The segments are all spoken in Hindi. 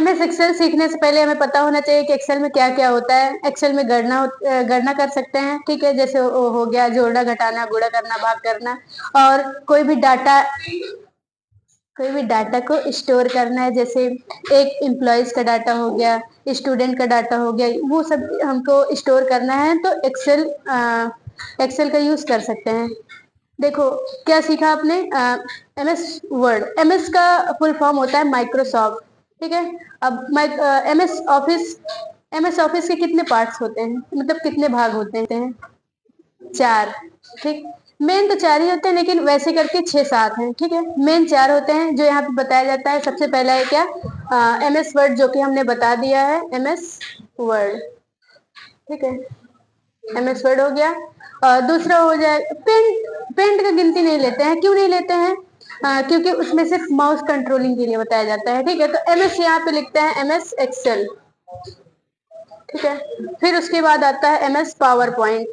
MS एक्सेल सीखने से पहले हमें पता होना चाहिए कि एक्सेल में क्या क्या होता है। एक्सेल में गणना कर सकते हैं, ठीक है, जैसे हो गया जोड़ना, घटाना, गुणा करना, भाग करना, और कोई भी डाटा को स्टोर करना है, जैसे एक एम्प्लॉयज का डाटा हो गया, स्टूडेंट का डाटा हो गया, वो सब हमको स्टोर करना है तो एक्सेल का यूज कर सकते हैं। देखो क्या सीखा आपने, MS वर्ड। MS का फुल फॉर्म होता है माइक्रोसॉफ्ट, ठीक है। अब MS ऑफिस के कितने पार्ट्स होते हैं, मतलब कितने भाग होते हैं? 4, ठीक। मेन तो 4 ही होते हैं, लेकिन वैसे करके 6-7 हैं, ठीक है। मेन 4 होते हैं जो यहाँ पे बताया जाता है। सबसे पहला है क्या, MS वर्ड, जो कि हमने बता दिया है, MS वर्ड, ठीक है। MS वर्ड हो गया। दूसरा हो जाए पेंट का गिनती नहीं लेते हैं। क्यों नहीं लेते हैं? क्योंकि उसमें सिर्फ माउस कंट्रोलिंग के लिए बताया जाता है, ठीक है। तो MS यहाँ पे लिखते हैं MS एक्सेल, ठीक है। फिर उसके बाद आता है MS पावर पॉइंट,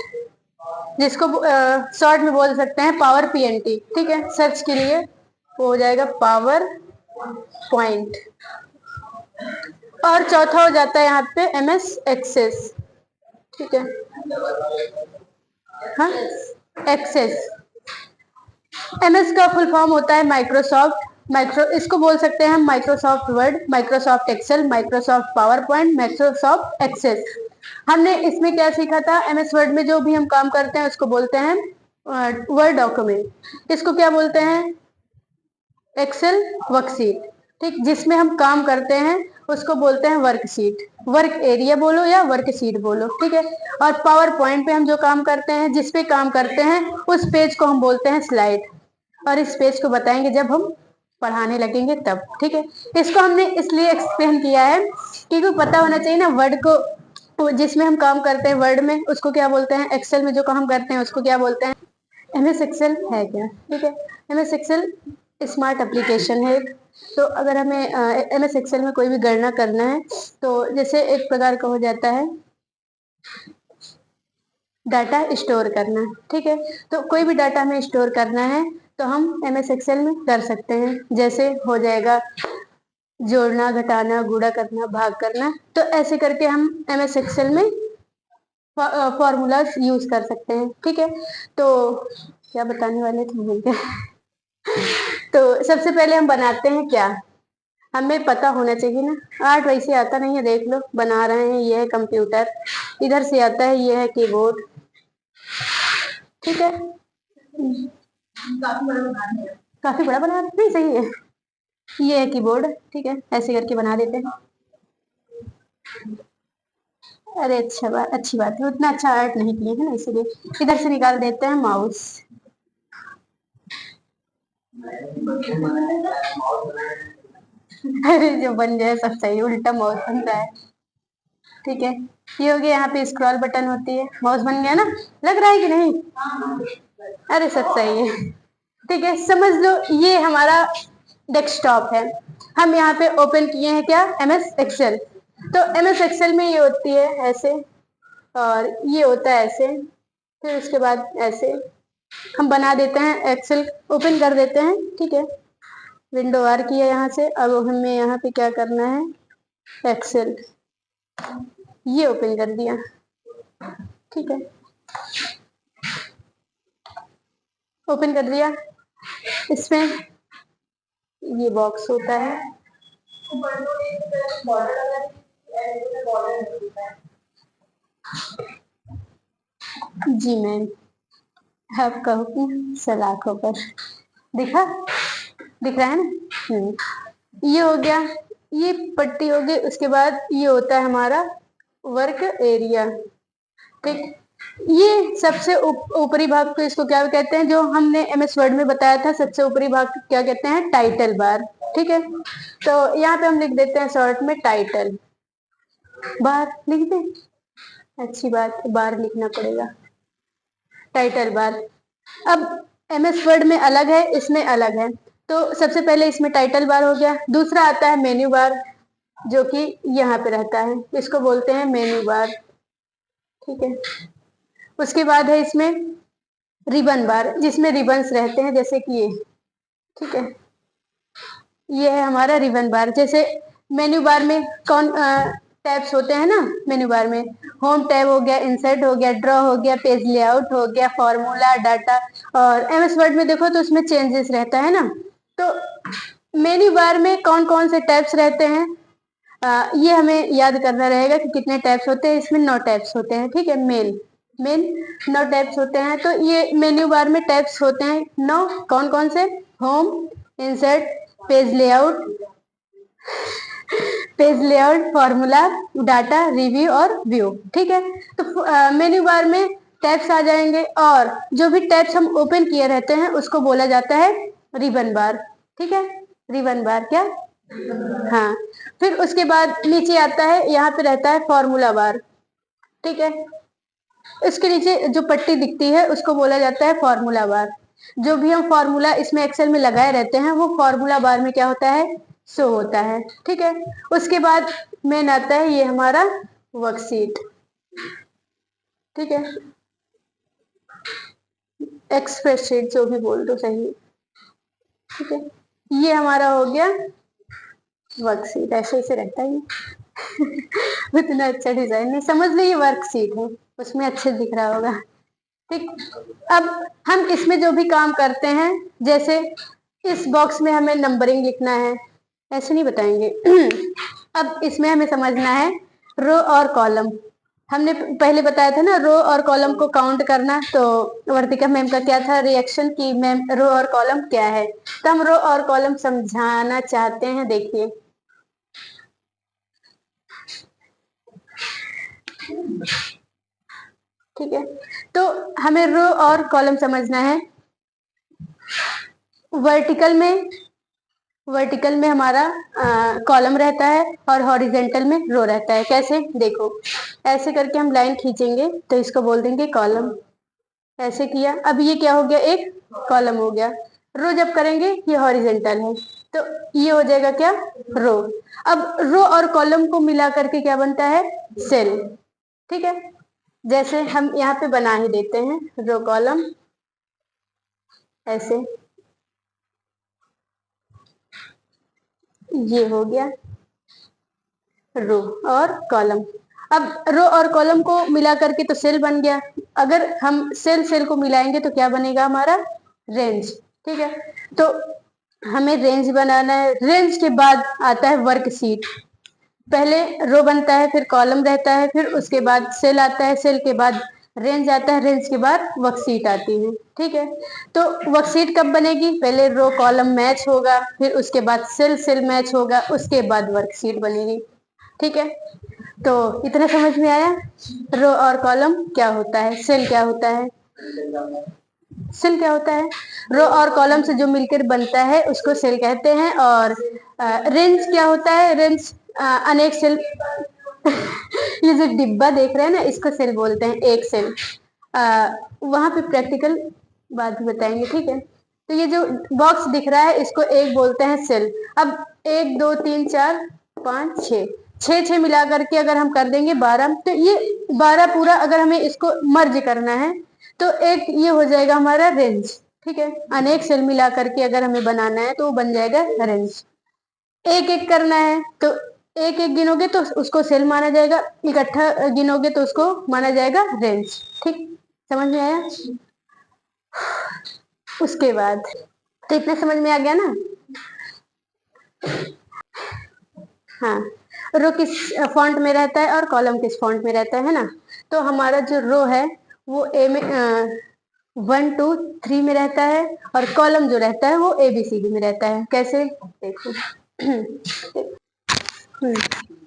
जिसको शॉर्ट में बोल सकते हैं पावर PNT, ठीक है। सर्च के लिए वो हो जाएगा पावर पॉइंट। और चौथा हो जाता है यहाँ पे MS एक्सेस, ठीक है। हाँ, एक्सेस। MS का फुल फॉर्म होता है इसको बोल सकते हैं हम Microsoft Word, Microsoft Excel, Microsoft PowerPoint, Microsoft Access. हमने इसमें क्या सीखा था, MS वर्ड में जो भी हम काम करते हैं उसको बोलते हैं वर्ड डॉक्यूमेंट। इसको क्या बोलते हैं? एक्सेल वर्कशीट, ठीक। जिसमें हम काम करते हैं उसको बोलते हैं वर्कशीट, वर्क एरिया बोलो या वर्कशीट बोलो, ठीक है। और पावर पॉइंट पे हम जो काम करते हैं, जिस पे काम करते हैं, उस पेज को हम बोलते हैं स्लाइड। और इस पेज को बताएंगे जब हम पढ़ाने लगेंगे तब, ठीक है। इसको हमने इसलिए एक्सप्लेन किया है क्योंकि पता होना चाहिए ना वर्ड को, जिसमें हम काम करते हैं वर्ड में उसको क्या बोलते हैं, एक्सेल में जो काम करते हैं उसको क्या बोलते हैं। MS एक्सेल है क्या, ठीक है। MS एक्सेल स्मार्ट एप्लीकेशन है। तो अगर हमें MS एक्सेल में कोई भी गणना करना है तो जैसे एक प्रकार का हो जाता है डाटा स्टोर करना, ठीक है। तो कोई भी डाटा हमें स्टोर करना है तो हम MS एक्सेल में कर सकते हैं। जैसे हो जाएगा जोड़ना, घटाना, गुणा करना, भाग करना, तो ऐसे करके हम MS एक्सेल में फॉर्मूलाज यूज कर सकते हैं, ठीक है। तो क्या बताने वाले थे भूल गए। तो सबसे पहले हम बनाते हैं क्या, हमें पता होना चाहिए ना। आर्ट वैसे आता नहीं है, देख लो बना रहे हैं। ये है कंप्यूटर, इधर से आता है ये है कीबोर्ड, ठीक है। काफी बड़ा बना रहे नहीं, सही है। ये है कीबोर्ड, ठीक है। ऐसे करके बना देते हैं। अरे अच्छी बात है, उतना अच्छा आर्ट नहीं किए है ना, इसलिए इधर से निकाल देते हैं माउस। अरे जो बन जाए सब सही, उल्टा माउस बन रहा है, ठीक है। ये हो गया, यहाँ पे स्क्रॉल बटन होती है, माउस बन गया ना, लग रहा है कि नहीं? अरे सब सही है, ठीक है। समझ लो ये हमारा डेस्कटॉप है। हम यहाँ पे ओपन किए हैं क्या, MS एक्सेल। तो MS एक्सेल में ये होती है ऐसे, और ये होता है ऐसे, फिर उसके बाद ऐसे हम बना देते हैं। एक्सेल ओपन कर देते हैं, ठीक है। विंडो आर किया यहाँ से। अब हमें यहाँ पे क्या करना है, एक्सेल ये ओपन कर दिया, ठीक है। ओपन कर दिया, इसमें ये बॉक्स होता है, जी मैम आपका हुक्म सलाखों पर। दिखा दिख रहा है ना। ये हो गया, ये पट्टी हो गई। उसके बाद ये होता है हमारा वर्क एरिया, ठीक। ये सबसे ऊपरी भाग को इसको क्या कहते हैं, जो हमने MS वर्ड में बताया था, सबसे ऊपरी भाग को क्या कहते हैं, टाइटल बार, ठीक है। तो यहाँ पे हम लिख देते हैं शॉर्ट में टाइटल बार, लिख दे। अच्छी बात, बार लिखना पड़ेगा, टाइटल बार। अब MS वर्ड में अलग है, इसमें अलग है। तो सबसे पहले इसमें टाइटल बार हो गया। दूसरा आता है मेन्यू बार, जो कि यहाँ पे रहता है, इसको बोलते हैं मेन्यू बार, ठीक है। उसके बाद है इसमें रिबन बार, जिसमें रिबन्स रहते हैं, जैसे कि ये, ठीक है। ये है हमारा रिबन बार। जैसे मेन्यू बार में कौन टैब्स होते हैं ना मेन्यू बार में, होम टैब हो गया, इंसर्ट हो गया, ड्रॉ हो गया, पेज लेआउट हो गया, फॉर्मूला, डाटा। और एमएस वर्ड में देखो तो उसमें चेंजेस रहता है ना। तो मेन्यू बार में कौन कौन से टैब्स रहते हैं, ये हमें याद करना रहेगा कि कितने टैब्स होते हैं। इसमें 9 टैब्स होते हैं, ठीक है। मेन मेन 9 टैब्स होते हैं। तो ये मेन्यू बार में टैब्स होते हैं 9। कौन कौन से? Home, insert, page layout, formula, data, review और व्यू, ठीक है। तो मेन्यू बार में टैब्स आ जाएंगे, और जो भी टैब्स हम ओपन किए रहते हैं उसको बोला जाता है रिबन बार, ठीक है। रिबन बार क्या? हाँ। फिर उसके बाद नीचे आता है, यहाँ पे रहता है फॉर्मूला बार, ठीक है। इसके नीचे जो पट्टी दिखती है उसको बोला जाता है फॉर्मूला बार। जो भी हम फॉर्मूला इसमें एक्सेल में लगाए रहते हैं वो फॉर्मूला बार में क्या होता है? शो होता है, ठीक है। उसके बाद मेन आता है ये हमारा वर्कशीट, ठीक है। एक्सप्रेस शीट जो भी बोल दो सही, ठीक है। ये हमारा हो गया वर्कशीट, ऐसे ऐसे रहता है उतना अच्छा डिजाइन नहीं, समझ लो ये वर्कशीट है, उसमें अच्छे दिख रहा होगा, ठीक। अब हम इसमें जो भी काम करते हैं, जैसे इस बॉक्स में हमें नंबरिंग लिखना है, ऐसे नहीं बताएंगे अब इसमें हमें समझना है रो और कॉलम। हमने पहले बताया था ना रो और कॉलम को काउंट करना, तो वर्तिका मैम का क्या था रिएक्शन की मैम रो और कॉलम क्या है। तो हम रो और कॉलम समझाना चाहते हैं, देखिए। ठीक है, तो हमें रो और कॉलम समझना है। वर्टिकल में हमारा कॉलम रहता है और हॉरिजेंटल में रो रहता है। कैसे? देखो, ऐसे करके हम लाइन खींचेंगे तो इसको बोल देंगे कॉलम। ऐसे किया, अब ये क्या हो गया? एक कॉलम हो गया। रो जब करेंगे ये हॉरिजेंटल है, तो ये हो जाएगा क्या? रो। अब रो और कॉलम को मिला करके क्या बनता है? सेल, ठीक है। जैसे हम यहाँ पे बना ही देते हैं रो कॉलम, ऐसे ये हो गया रो और कॉलम। अब रो और कॉलम को मिला करके तो सेल बन गया। अगर हम सेल को मिलाएंगे तो क्या बनेगा हमारा? रेंज, ठीक है। तो हमें रेंज बनाना है। रेंज के बाद आता है वर्कशीट। पहले रो बनता है, फिर कॉलम रहता है, फिर उसके बाद सेल आता है, सेल के बाद रेंज आता है, रेंज के बाद वर्कशीट आती है, ठीक है। तो वर्कशीट कब बनेगी? पहले रो कॉलम मैच होगा, फिर उसके बाद सेल मैच होगा, उसके बाद वर्कशीट बनेगी, ठीक है। तो इतना समझ में आया रो और कॉलम क्या होता है, सेल क्या होता है। सेल क्या होता है? रो और कॉलम से जो मिलकर बनता है उसको सेल कहते हैं। और रेंज क्या होता है? रेंज अनेक सेल ये जो डिब्बा देख रहे हैं ना, इसको सेल बोलते हैं, एक सेल। वहां पे प्रैक्टिकल बात भी बताएंगे, ठीक है। तो ये जो बॉक्स दिख रहा है इसको एक बोलते हैं सेल। अब 1 2 3 4 5 6 छह मिला करके अगर हम कर देंगे 12, तो ये 12 पूरा अगर हमें इसको मर्ज करना है तो एक ये हो जाएगा हमारा रेंज, ठीक है। अनेक सेल मिला करके अगर हमें बनाना है तो वो बन जाएगा रेंज। एक एक करना है तो एक एक गिनोगे तो उसको सेल माना जाएगा, इकट्ठा गिनोगे तो उसको माना जाएगा रेंज, ठीक। समझ में आया? उसके बाद तो इतना समझ में आ गया ना। हाँ, रो किस फॉन्ट में रहता है और कॉलम किस फॉन्ट में रहता है ना। तो हमारा जो रो है वो ए में 1 2 3 में रहता है, और कॉलम जो रहता है वो ABCD में रहता है। कैसे? देखो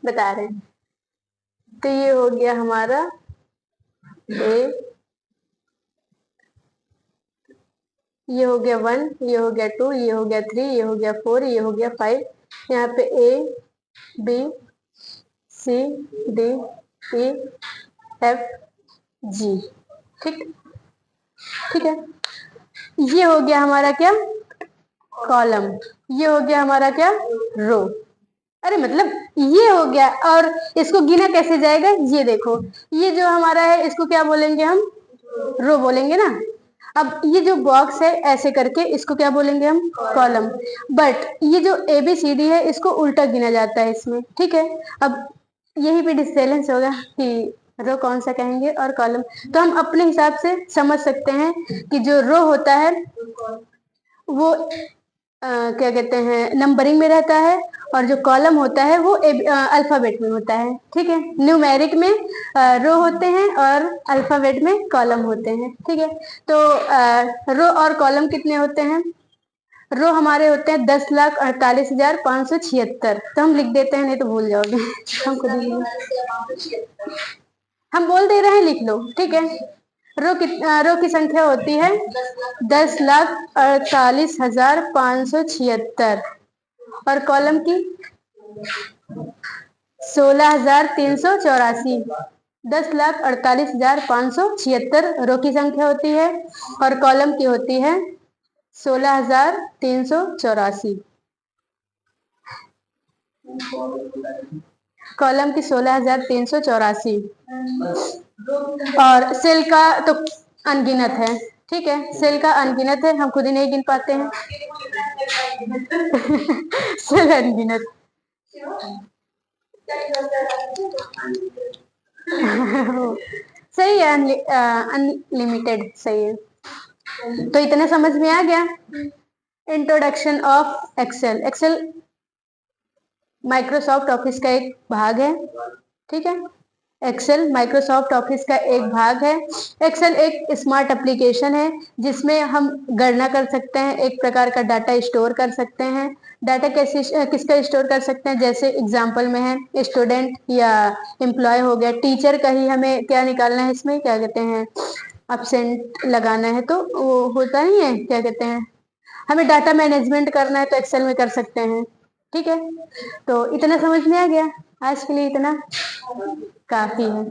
बता रहे हैं। तो ये हो गया हमारा ए, ये हो गया 1, ये हो गया 2, ये हो गया 3, ये हो गया 4, ये हो गया 5। यहाँ पे ABCDEFG, ठीक, ठीक है। ये हो गया हमारा क्या? कॉलम। ये हो गया हमारा क्या? रो। अरे मतलब ये हो गया, और इसको गिना कैसे जाएगा? ये देखो, ये जो हमारा है इसको क्या बोलेंगे हम? रो बोलेंगे ना। अब ये जो बॉक्स है ऐसे करके इसको क्या बोलेंगे हम, कॉलम। बट ये जो ABCD है इसको उल्टा गिना जाता है इसमें, ठीक है। अब यही पे डिस्टेंस होगा कि रो कौन सा कहेंगे और कॉलम। तो हम अपने हिसाब से समझ सकते हैं कि जो रो होता है वो क्या कहते हैं नंबरिंग में रहता है, और जो कॉलम होता है वो अल्फाबेट में होता है, ठीक है। न्यूमेरिक में रो होते हैं और अल्फाबेट में कॉलम होते हैं, ठीक है। तो रो और कॉलम कितने होते हैं, रो हमारे होते हैं 10,48,576। तो हम लिख देते हैं, नहीं तो भूल जाओगे हम खुद ही हम बोल दे रहे हैं, लिख लो, ठीक है। रो की संख्या होती है 10,48,576 और कॉलम की 16,384। 10,48,576 रो की संख्या होती है और कॉलम की होती है 16,384। कॉलम की 16,384 और सेल का तो अनगिनत है, ठीक है। सेल का अनगिनत है, हम खुद ही नहीं गिन पाते हैं सेल अनगिनत सही है, अनलिमिटेड, सही है। तो इतना समझ में आ गया। Introduction of Excel. Excel Microsoft Office का एक भाग है, ठीक है। एक्सेल माइक्रोसॉफ्ट ऑफिस का एक भाग है। एक्सेल एक स्मार्ट एप्लीकेशन है जिसमें हम गणना कर सकते हैं, एक प्रकार का डाटा स्टोर कर सकते हैं। डाटा कैसे किसका स्टोर कर सकते हैं, जैसे एग्जांपल में है स्टूडेंट या एम्प्लॉय हो गया, टीचर का ही हमें क्या निकालना है, इसमें क्या कहते हैं एब्सेंट लगाना है, तो वो होता नहीं है, क्या कहते हैं हमें डाटा मैनेजमेंट करना है तो एक्सेल में कर सकते हैं, ठीक है। तो इतना समझ में आ गया, आज के लिए इतना काफी है।